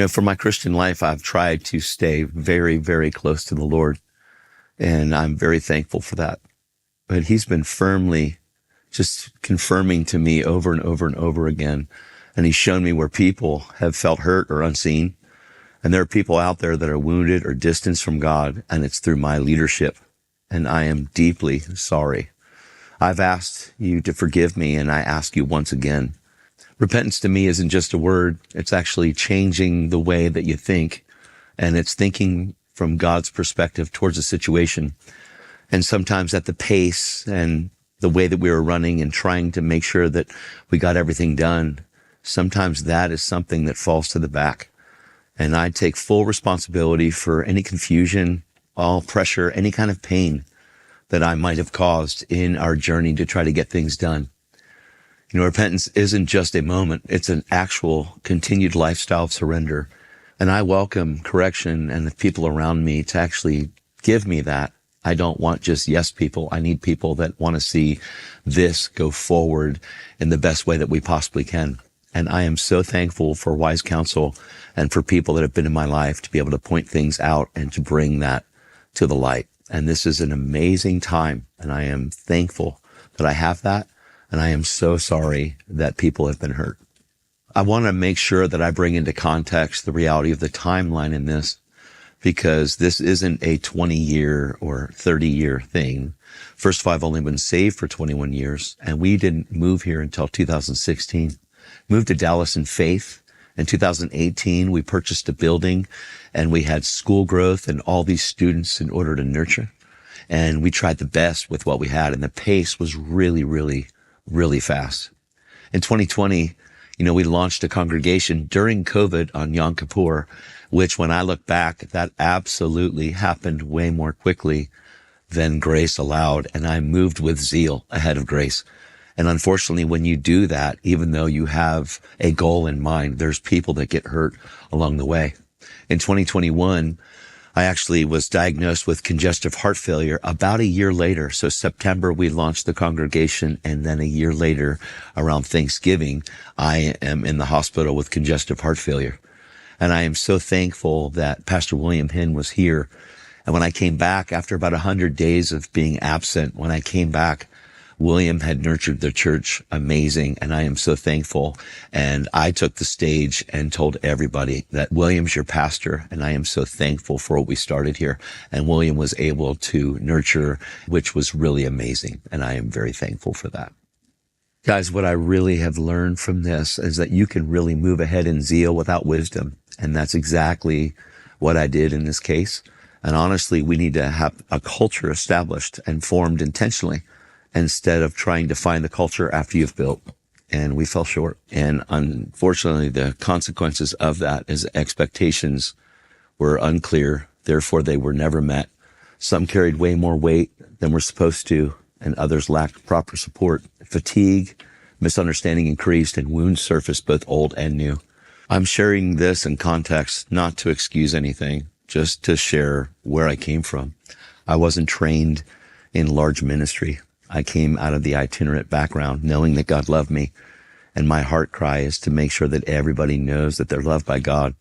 For my Christian life, I've tried to stay very, very close to the Lord, and I'm very thankful for that. But he's been firmly just confirming to me over and over and over again. And he's shown me where people have felt hurt or unseen. And there are people out there that are wounded or distanced from God, and it's through my leadership. And I am deeply sorry. I've asked you to forgive me, and I ask you once again. Repentance to me isn't just a word. It's actually changing the way that you think, and it's thinking from God's perspective towards a situation. And sometimes at the pace and the way that we were running and trying to make sure that we got everything done, sometimes that is something that falls to the back. And I take full responsibility for any confusion, all pressure, any kind of pain that I might have caused in our journey to try to get things done. Repentance isn't just a moment. It's an actual continued lifestyle of surrender. And I welcome correction and the people around me to actually give me that. I don't want just yes people. I need people that want to see this go forward in the best way that we possibly can. And I am so thankful for wise counsel and for people that have been in my life to be able to point things out and to bring that to the light. And this is an amazing time. And I am thankful that I have that. And I am so sorry that people have been hurt. I want to make sure that I bring into context the reality of the timeline in this, because this isn't a 20-year or 30-year thing. First of all, I've only been saved for 21 years, and we didn't move here until 2016. Moved to Dallas in faith. In 2018, we purchased a building, and we had school growth and all these students in order to nurture. And we tried the best with what we had, and the pace was really, really fast. In 2020, we launched a congregation during COVID on Yom Kippur, which when I look back, that absolutely happened way more quickly than grace allowed. And I moved with zeal ahead of grace. And unfortunately, when you do that, even though you have a goal in mind, there's people that get hurt along the way. In 2021, I actually was diagnosed with congestive heart failure about a year later. So September, we launched the congregation. And then a year later, around Thanksgiving, I am in the hospital with congestive heart failure. And I am so thankful that Pastor William Hinn was here. And when I came back, after about 100 days of being absent, when I came back, William had nurtured the church amazing, and I am so thankful. And I took the stage and told everybody that William's your pastor, and I am so thankful for what we started here. And William was able to nurture, which was really amazing, and I am very thankful for that. Guys, what I really have learned from this is that you can really move ahead in zeal without wisdom, and that's exactly what I did in this case. And honestly, we need to have a culture established and formed intentionally, instead of trying to find the culture after you've built. And we fell short. And unfortunately, the consequences of that is expectations were unclear. Therefore, they were never met. Some carried way more weight than we're supposed to, and others lacked proper support. Fatigue, misunderstanding increased, and wounds surfaced, both old and new. I'm sharing this in context, not to excuse anything, just to share where I came from. I wasn't trained in large ministry. I came out of the itinerant background, knowing that God loved me. And my heart cry is to make sure that everybody knows that they're loved by God.